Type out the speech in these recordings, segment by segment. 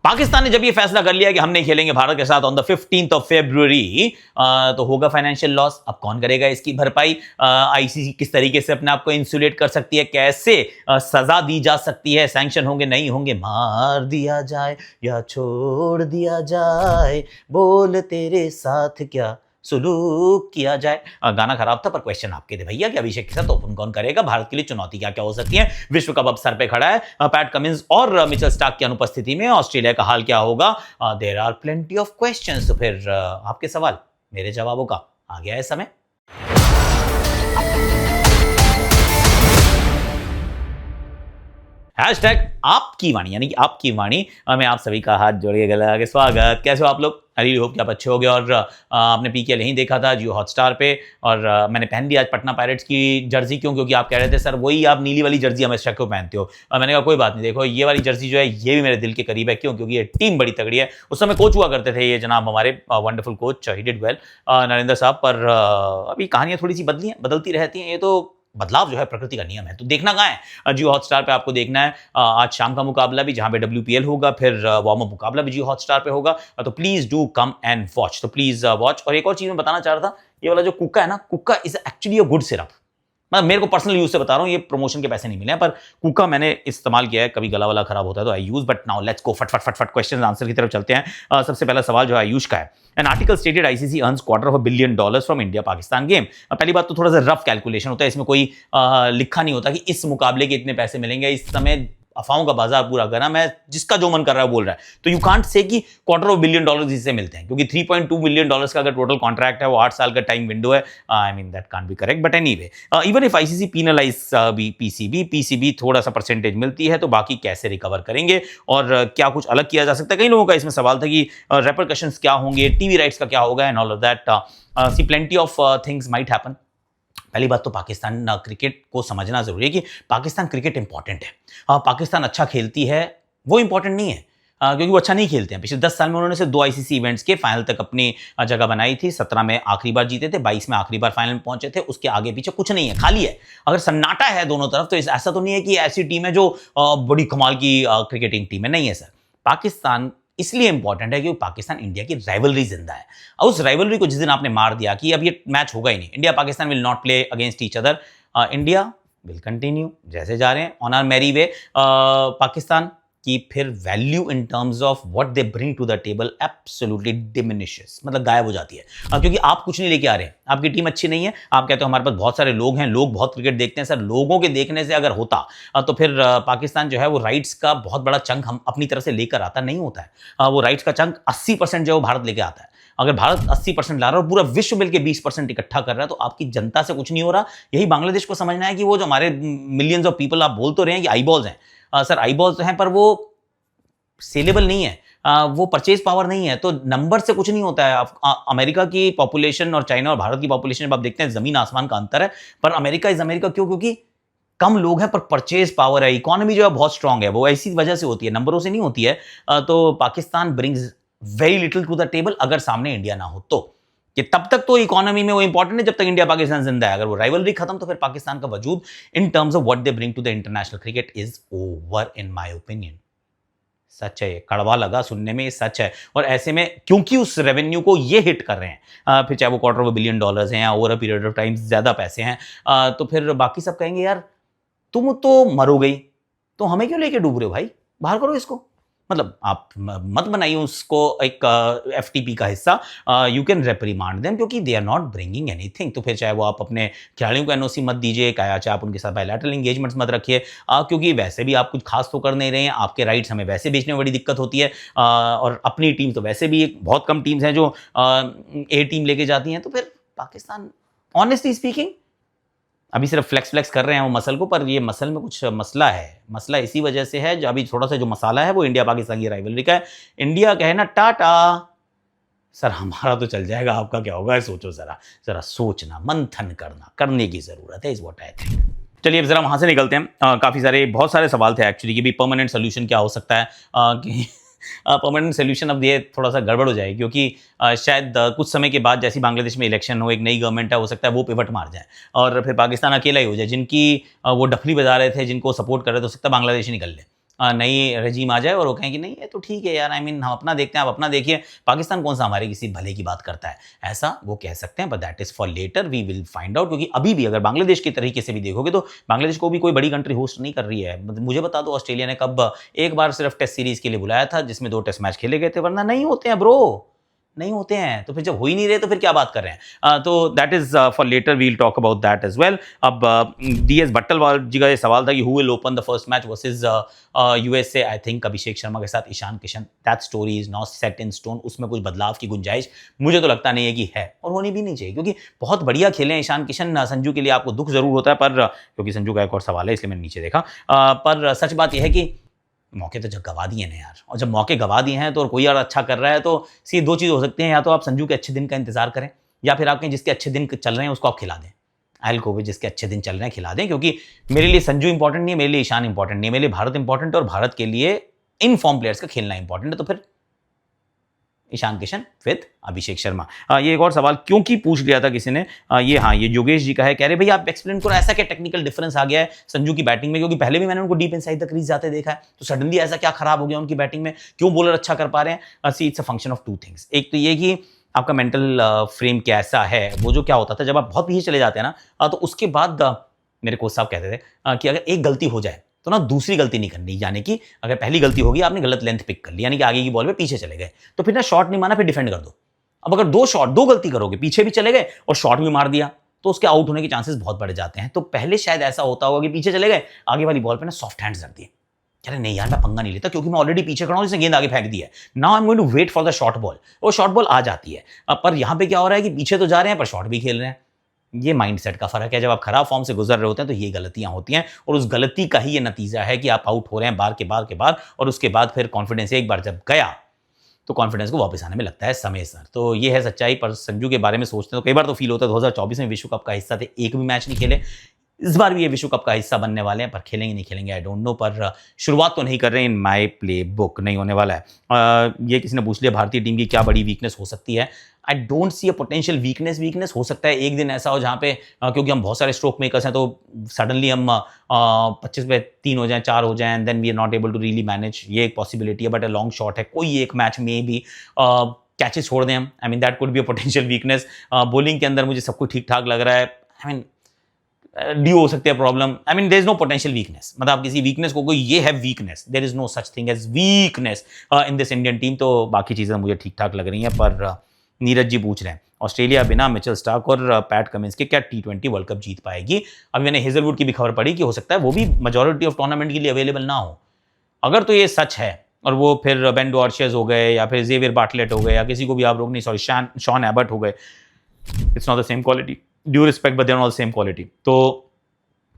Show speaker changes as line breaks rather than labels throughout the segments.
पाकिस्तान ने जब ये फैसला कर लिया कि हम नहीं खेलेंगे भारत के साथ on the 15th of February, तो होगा फाइनेंशियल लॉस। अब कौन करेगा इसकी भरपाई? आईसीसी किस तरीके से अपने आप को इंसुलेट कर सकती है, कैसे सजा दी जा सकती है, सैंक्शन होंगे नहीं होंगे, मार दिया जाए या छोड़ दिया जाए, बोल तेरे साथ क्या सुलूक किया जाए। गाना खराब था पर क्वेश्चन आपके थे भैया कि अभिषेक के साथ ओपन कौन करेगा, भारत के लिए चुनौती क्या क्या हो सकती है। विश्व कप अब सर पे खड़ा है, पैट कमिंस और मिचेल स्टार्क की अनुपस्थिति में ऑस्ट्रेलिया का हाल क्या होगा। There are plenty of questions. तो फिर आपके सवाल मेरे जवाबों का आ गया है समय। हैशटैग आपकी वाणी, यानी कि आपकी वाणी में आप सभी का हाथ जोड़िए गला के स्वागत। कैसे हो आप लोग? आई होप कि आप अच्छे हो गए। और आपने पीकेएल नहीं देखा था जियो हॉटस्टार पे, और मैंने पहन ली आज पटना पायरेट्स की जर्सी। क्योंकि आप कह रहे थे सर वही आप नीली वाली जर्सी हमेशा क्यों पहनते हो। मैंने कहा कोई बात नहीं, देखो ये वाली जर्सी जो है ये भी मेरे दिल के करीब है। क्यों? क्योंकि ये टीम बड़ी तगड़ी है। उस समय कोच हुआ करते थे ये जनाब हमारे wonderful coach, he did well, Narendra साहब। पर अभी कहानियां थोड़ी सी बदलती रहती हैं। ये तो बदलाव जो है प्रकृति का नियम है। तो देखना कहाँ है? जियो हॉटस्टार पे आपको देखना है। आज शाम का मुकाबला भी जहां पे WPL होगा, फिर वार्म अप मुकाबला भी जियो हॉटस्टार पे होगा। तो please do come and watch. तो प्लीज वॉच। और एक और चीज मैं बताना चाह रहा था, ये वाला जो कुक्का है ना, कुक्का is actually a good syrup. मतलब मेरे को पर्सनल यूज से बता रहा हूँ, ये प्रमोशन के पैसे नहीं मिले हैं, पर कुका मैंने इस्तेमाल किया है। कभी गला वाला खराब होता है तो I use. But now let's go फट फट फट फट क्वेश्चन आंसर की तरफ चलते हैं। सबसे पहला सवाल जो है आयुष का है। An article stated ICC earns $250 billion from India Pakistan game. पहली बात तो थोड़ा सा रफ कैलकुलेशन होता है, इसमें कोई लिखा नहीं होता कि इस मुकाबले के इतने पैसे मिलेंगे। इस समय अफवाहों का बाजार पूरा गर्म है, जिसका जो मन कर रहा है बोल रहा है। तो यू कांट से कि $250 billion इससे मिलते हैं, क्योंकि $3.2 billion का अगर टोटल कॉन्ट्रैक्ट है, वो 8 साल का टाइम विंडो है। I mean that can't be correct, but anyway even if ICC penalised PCB थोड़ा सा परसेंटेज मिलती है, तो बाकी कैसे रिकवर करेंगे और क्या कुछ अलग किया जा सकता है। कई लोगों का इसमें सवाल था कि रेपरकशंस क्या होंगे, टीवी राइट्स का क्या होगा, and all of that. See plenty of things might happen. पहली बात तो पाकिस्तान क्रिकेट को समझना जरूरी है कि पाकिस्तान क्रिकेट इंपॉर्टेंट है। पाकिस्तान अच्छा खेलती है वो इंपॉर्टेंट नहीं है, क्योंकि वो अच्छा नहीं खेलते हैं। पिछले 10 साल में उन्होंने सिर्फ 2 ICC इवेंट्स के फाइनल तक अपनी जगह बनाई थी। 17 में आखिरी बार जीते थे, 22 में आखिरी बार फाइनल में पहुंचे थे। उसके आगे पीछे कुछ नहीं है, खाली है। अगर सन्नाटा है दोनों तरफ, तो ऐसा तो नहीं है कि ऐसी टीम है जो बड़ी कमाल की क्रिकेटिंग टीम है, नहीं है सर। पाकिस्तान इसलिए इंपॉर्टेंट है क्योंकि पाकिस्तान इंडिया की राइवलरी जिंदा है। और उस राइवलरी को जिस दिन आपने मार दिया कि अब ये मैच होगा ही नहीं, India Pakistan will not play against each other, India will continue जैसे जा रहे हैं on our merry way. Pakistan की फिर value in terms of what they bring to the table absolutely diminishes, मतलब गायब हो जाती है। क्योंकि आप कुछ नहीं लेके आ रहे हैं, आपकी टीम अच्छी नहीं है। आप कहते हो हमारे पास बहुत सारे लोग हैं, लोग बहुत क्रिकेट देखते हैं। सर लोगों के देखने से अगर होता तो फिर पाकिस्तान जो है वो राइट्स का बहुत बड़ा चंक हम अपनी तरफ से लेकर आता नहीं होता है। वो राइट्स का चंक 80% जो है वो भारत लेके आता है। अगर भारत 80% ला रहा है और पूरा विश्व मिलकर 20% इकट्ठा कर रहा है, तो आपकी जनता से कुछ नहीं हो रहा। यही बांग्लादेश को समझना है कि वो जो हमारे मिलियंस ऑफ पीपल, आप बोल तो रहे हैं कि आईबॉल्स हैं, सर आईबॉल्स तो हैं, पर वो सेलेबल नहीं है, वो परचेज पावर नहीं है। तो नंबर से कुछ नहीं होता है। अमेरिका की पॉपुलेशन और चाइना और भारत की पॉपुलेशन जब आप देखते हैं, जमीन आसमान का अंतर है। पर अमेरिका इज अमेरिका क्यों? क्योंकि कम लोग हैं पर परचेज पावर है, इकोनॉमी जो है बहुत स्ट्रांग है। वो ऐसी वजह से होती है, नंबरों से नहीं होती है। तो Pakistan brings very little to the table अगर सामने इंडिया ना हो तो। कि तब तक तो इकोनॉमी में वो इंपॉर्टेंट है जब तक इंडिया पाकिस्तान जिंदा है। अगर वो राइवलरी खत्म तो फिर पाकिस्तान का वजूद in terms of what they bring to the international cricket is over in my opinion. सच है, कड़वा लगा सुनने में, सच है। और ऐसे में क्योंकि उस रेवेन्यू को ये हिट कर रहे हैं, फिर चाहे वो $250 billion हैं या over a period of time ज्यादा पैसे हैं, तो फिर बाकी सब कहेंगे यार तुम तो मरोगे, तो हमें क्यों लेके डूब रहे हो भाई, बाहर करो इसको। मतलब आप मत बनाइए उसको एक FTP का हिस्सा। यू कैन रेप्रीमांड देम क्योंकि they are not bringing anything. तो फिर चाहे वो आप अपने खिलाड़ियों को NOC मत दीजिए, चाहे आप उनके साथ बायलैटरल एंगेजमेंट्स मत रखिए, क्योंकि वैसे भी आप कुछ खास तो कर नहीं रहे हैं। आपके राइट्स हमें वैसे बेचने में बड़ी दिक्कत होती है, और अपनी टीम तो वैसे भी बहुत कम टीम्स हैं जो A टीम लेके जाती हैं। तो फिर पाकिस्तान ऑनेस्टली स्पीकिंग अभी सिर्फ फ्लेक्स कर रहे हैं वो मसल को, पर ये मसल में कुछ मसला है। मसला इसी वजह से है जो अभी थोड़ा सा जो मसाला है वो इंडिया पाकिस्तान की राइवलरी का है। इंडिया कहे ना टाटा, सर हमारा तो चल जाएगा, आपका क्या होगा? सोचो जरा सोचना, मंथन करने की जरूरत है, इज व्हाट आई थिंक। चलिए अब जरा वहां से निकलते हैं। बहुत सारे सवाल थे एक्चुअली कि भी परमानेंट सोल्यूशन क्या हो सकता है। कि परमानेंट सोल्यूशन अब ये थोड़ा सा गड़बड़ हो जाए, क्योंकि शायद कुछ समय के बाद जैसी बांग्लादेश में इलेक्शन हो, एक नई गवर्नमेंट है, हो सकता है वो पिवट मार जाए और फिर पाकिस्तान अकेला ही हो जाए। जिनकी वो डफली बजा रहे थे, जिनको सपोर्ट कर रहे थे, हो सकता है बांग्लादेश ही निकल ले। नई रजीम आ जाए और वो कहें कि नहीं ये तो ठीक है यार, आई मीन हम अपना देखते हैं, आप अपना देखिए, पाकिस्तान कौन सा हमारे किसी भले की बात करता है, ऐसा वो कह सकते हैं, but that is for later, we will find out. क्योंकि अभी भी अगर बांग्लादेश के तरीके से भी देखोगे तो बांग्लादेश को भी कोई बड़ी कंट्री होस्ट नहीं कर रही है। मुझे बता दो ऑस्ट्रेलिया ने कब एक बार सिर्फ टेस्ट सीरीज के लिए बुलाया था जिसमें 2 टेस्ट मैच खेले गए थे, वरना नहीं होते हैं ब्रो, नहीं होते हैं। तो फिर जब हो ही नहीं रहे तो फिर क्या बात कर रहे हैं। तो that is for later, we'll talk about that as well. अब डीएस भट्टलवाल जी का ये सवाल था कि who will open the first match versus USA. I think Abhishek Sharma के साथ Ishan Kishan, that story is not set in stone, उसमें कुछ बदलाव की गुंजाइश मुझे तो लगता नहीं है कि है, और होनी भी नहीं चाहिए, क्योंकि बहुत बढ़िया खेले हैं ईशान किशन। संजू के लिए आपको दुख जरूर होता है, पर क्योंकि संजू का एक और सवाल है इसलिए मैंने नीचे देखा, पर सच बात यह है कि मौके तो जब गवा दिए ना यार, और जब मौके गवा दिए हैं तो और कोई और अच्छा कर रहा है तो सी 2 चीज़ हो सकती हैं, या तो आप संजू के अच्छे दिन का इंतजार करें, या फिर आपके जिसके अच्छे दिन चल रहे हैं उसको आप खिला दें। आई विल गो विद जिसके अच्छे दिन चल रहे हैं खिला दें, क्योंकि मेरे लिए संजू इंपॉर्टेंट नहीं है, मेरे लिए ईशान इंपॉर्टेंट नहीं है, मेरे लिए भारत इंपॉर्टेंट है, और भारत के लिए इन फॉर्म प्लेयर्स का खेलना इंपॉर्टेंट है। तो फिर ईशान किशन विद अभिषेक शर्मा। ये एक और सवाल क्योंकि पूछ लिया था किसी ने, ये हाँ ये योगेश जी का है, कह रहे भाई आप एक्सप्लेन करो ऐसा क्या टेक्निकल डिफरेंस आ गया है संजू की बैटिंग में, क्योंकि पहले भी मैंने उनको डीप इनसाइड द क्रीज जाते देखा है, तो सडनली ऐसा क्या खराब हो गया उनकी बैटिंग में, क्यों बॉलर अच्छा कर पा रहे हैं। See it's a function of 2 things. एक तो ये कि आपका मेंटल फ्रेम कैसा है, वो जो क्या होता था जब आप बहुत पीछे चले जाते हैं ना, तो उसके बाद मेरे कोच साहब कहते थे कि अगर एक गलती हो जाए तो ना दूसरी गलती नहीं करनी, यानी कि अगर पहली गलती होगी आपने गलत लेंथ पिक कर ली, यानी कि आगे की बॉल पे पीछे चले गए, तो फिर ना शॉट नहीं माना, फिर डिफेंड कर दो। अब अगर 2 गलती करोगे, पीछे भी चले गए और शॉट भी मार दिया, तो उसके आउट होने के चांसेस बहुत बढ़ जाते हैं। तो पहले शायद ऐसा होता होगा कि पीछे चले गए, आगे वाली बॉल पे ना सॉफ्ट हैंड्स रख दिए, कह रहे नहीं यार मैं पंगा नहीं लेता क्योंकि मैं ऑलरेडी पीछे खड़ा हूं, जिसने गेंद आगे फेंक दी है, now I am going to wait for the short ball, वो शॉर्ट बॉल आ जाती है। पर यहां पे क्या हो रहा है कि पीछे तो जा रहे हैं पर शॉट भी खेल रहे हैं। ये माइंडसेट का फर्क है, जब आप खराब फॉर्म से गुजर रहे होते हैं तो ये गलतियां होती हैं, और उस गलती का ही ये नतीजा है कि आप आउट हो रहे हैं बार के बार, और उसके बाद फिर कॉन्फिडेंस एक बार जब गया तो कॉन्फिडेंस को वापस आने में लगता है समय सर। तो ये है सच्चाई। पर संजू के बारे में सोचते हैं तो कई बार तो फील होता है 2024 में विश्व कप का हिस्सा थे, एक भी मैच नहीं खेले, इस बार भी ये विश्व कप का हिस्सा बनने वाले हैं, पर खेलेंगे नहीं खेलेंगे आई डोंट नो, पर शुरुआत तो नहीं कर रहे हैं, इन माय प्ले बुक नहीं होने वाला है। ये किसी ने पूछ लिया भारतीय टीम की क्या बड़ी वीकनेस हो सकती है। आई don't C a potential weakness हो सकता है एक दिन ऐसा हो जहाँ पे क्योंकि हम बहुत सारे स्ट्रोक मेकर्स हैं, तो सडनली हम 25 पे 3 हो जाएं, 4 हो जाएं, and then we are not able to really manage, ये एक पॉसिबिलिटी है, बट अ लॉन्ग शॉट है, कोई एक मैच में भी कैचेस छोड़ दें हम, I mean that could be a potential weakness. Bowling के अंदर मुझे सब कुछ ठीक ठाक लग रहा है, आई मीन डी हो सकते हैं problem, I mean there is no potential weakness, मतलब आप किसी वीकनेस को कोई ये है weakness, there is no such thing as weakness in this Indian team. तो बाकी चीज़ें मुझे ठीक ठाक लग रही हैं। पर नीरज जी पूछ रहे हैं ऑस्ट्रेलिया बिना मिचेल स्टार्क और पैट कमिंस के क्या T20 वर्ल्ड कप जीत पाएगी। अभी मैंने हेजलवुड की भी खबर पढ़ी कि हो सकता है वो भी मेजॉरिटी ऑफ टूर्नामेंट के लिए अवेलेबल ना हो। अगर तो ये सच है और वो फिर बेन डॉर्शियस हो गए या फिर जेवियर बाटलेट हो गए या किसी को भी आप रोक नहीं, सॉरी शॉन एबर्ट हो गए, it's not the same quality, due respect but they are not same quality, तो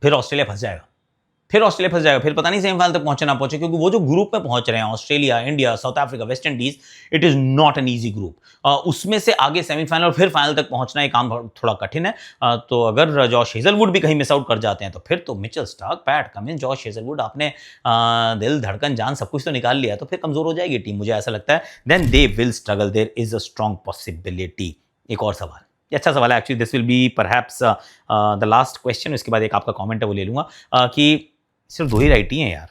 फिर ऑस्ट्रेलिया फंस जाएगा, फिर पता नहीं सेमीफाइनल तक पहुंचे ना पहुंचे, क्योंकि वो जो ग्रुप में पहुंच रहे हैं Australia, India, south Africa, West Indies, it is not an easy group. उसमें से आगे सेमीफाइनल और फिर फाइनल तक पहुंचना, ये काम थोड़ा कठिन है। तो अगर जॉश हेजलवुड भी कहीं मिस आउट कर जाते हैं तो फिर तो Mitchell Starc, PAT Cummins, Josh Hazlewood, आपने दिल धड़कन जान सब कुछ तो निकाल लिया, तो फिर कमजोर हो जाएगी टीम, मुझे ऐसा लगता है। Then they will struggle, there is a strong possibility. एक और सवाल, अच्छा सवाल है actually, this will be perhaps the last question, उसके बाद एक आपका कमेंट है वो ले लूंगा, कि सिर्फ 2 ही राइटी हैं यार,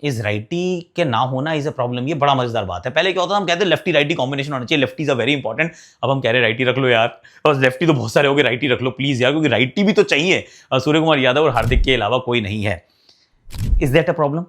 इस राइटी के ना होना इज अ प्रॉब्लम। ये बड़ा मजेदार बात है। पहले क्या होता था, हम कहते लेफ्टी राइटी कॉम्बिनेशन होना चाहिए, लेफ्टीज आर वेरी इंपॉर्टेंट, अब हम कह रहे राइटी रख लो यार, और लेफ्टी तो बहुत सारे हो गए, राइटी रख लो प्लीज यार, क्योंकि राइटी भी तो चाहिए। सूर्य कुमार यादव और हार्दिक के अलावा कोई नहीं है। Is that a problem?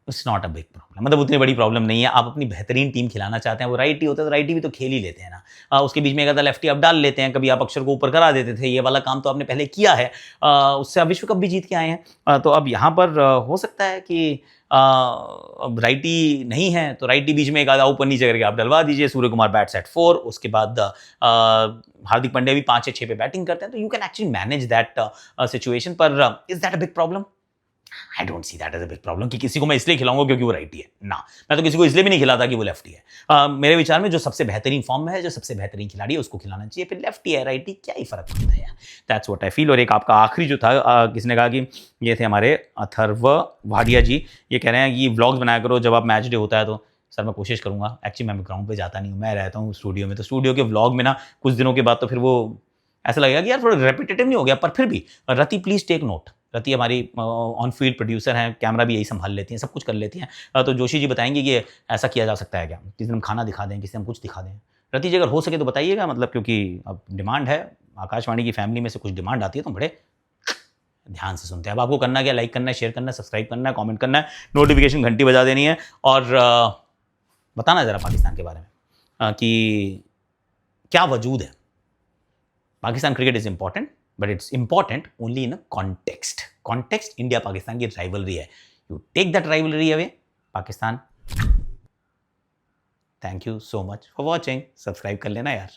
It's not a big problem, मतलब उतनी बड़ी प्रॉब्लम नहीं है। आप अपनी बेहतरीन टीम खिलाना चाहते हैं, वो राइटी होता है तो राइटी भी तो खेल ही लेते हैं ना, उसके बीच में एक आधा लेफ्टी आप डाल लेते हैं, कभी आप अक्षर को ऊपर करा देते थे, ये वाला काम तो आपने पहले किया है, उससे आप विश्व कप भी जीत के आए हैं। तो अब यहाँ पर हो सकता है कि अब राइटी नहीं है तो राइटी बीच में एक आधा ऊपर नीचे करके आप डलवा दीजिए, सूर्य कुमार बैट्स एट 4, उसके बाद हार्दिक पांड्या भी 5 या 6 पे बैटिंग करते हैं, तो you can actually manage that situation. पर is that a big problem? I don't see that as a big problem कि किसी को मैं इसलिए खिलाऊंगा क्योंकि वो राइटी है ना, मैं तो किसी को इसलिए भी नहीं खिलाता कि वो लेफ्टी है। मेरे विचार में जो सबसे बेहतरीन फॉर्म में है, जो सबसे बेहतरीन खिलाड़ी है, उसको खिलाना चाहिए, फिर लेफ्टी है राइटी क्या ही फर्क पड़ता है यार, दैट्स व्हाट आई फील। और एक आपका आखिरी जो था, किसने कहा कि ये थे हमारे अथर्व भाटिया जी, ये कह रहे हैं कि व्लॉग्स बनाया करो जब आप मैच डे होता है तो। सर मैं कोशिश करूंगा, एक्चुअली मैं ग्राउंड पे जाता नहीं हूँ, मैं रहता हूँ स्टूडियो में, तो स्टूडियो के व्लॉग में ना कुछ दिनों के बाद तो फिर वो ऐसा लगेगा कि यार थोड़ा रेपिटेटिव नहीं हो गया, पर फिर भी रति प्लीज टेक नोट, रति हमारी ऑन फील्ड प्रोड्यूसर हैं, कैमरा भी यही संभाल लेती हैं, सब कुछ कर लेती हैं। तो जोशी जी बताएंगे कि ऐसा किया जा सकता है क्या, किसी दिन हम खाना दिखा दें, किसी दिन हम कुछ दिखा दें। रति जी अगर हो सके तो बताइएगा, मतलब क्योंकि अब डिमांड है, आकाशवाणी की फैमिली में से कुछ डिमांड आती है तो बड़े ध्यान से सुनते हैं। अब आपको करना क्या, लाइक करना है, शेयर करना है, सब्सक्राइब करना है, कमेंट करना है, नोटिफिकेशन घंटी बजा देनी है और बताना ज़रा पाकिस्तान के बारे में कि क्या वजूद है। Pakistan cricket is important, but it's important only in a context. Context India Pakistan की राइवलरी है। You take that rivalry away, Pakistan. Thank you so much for watching. Subscribe कर लेना यार।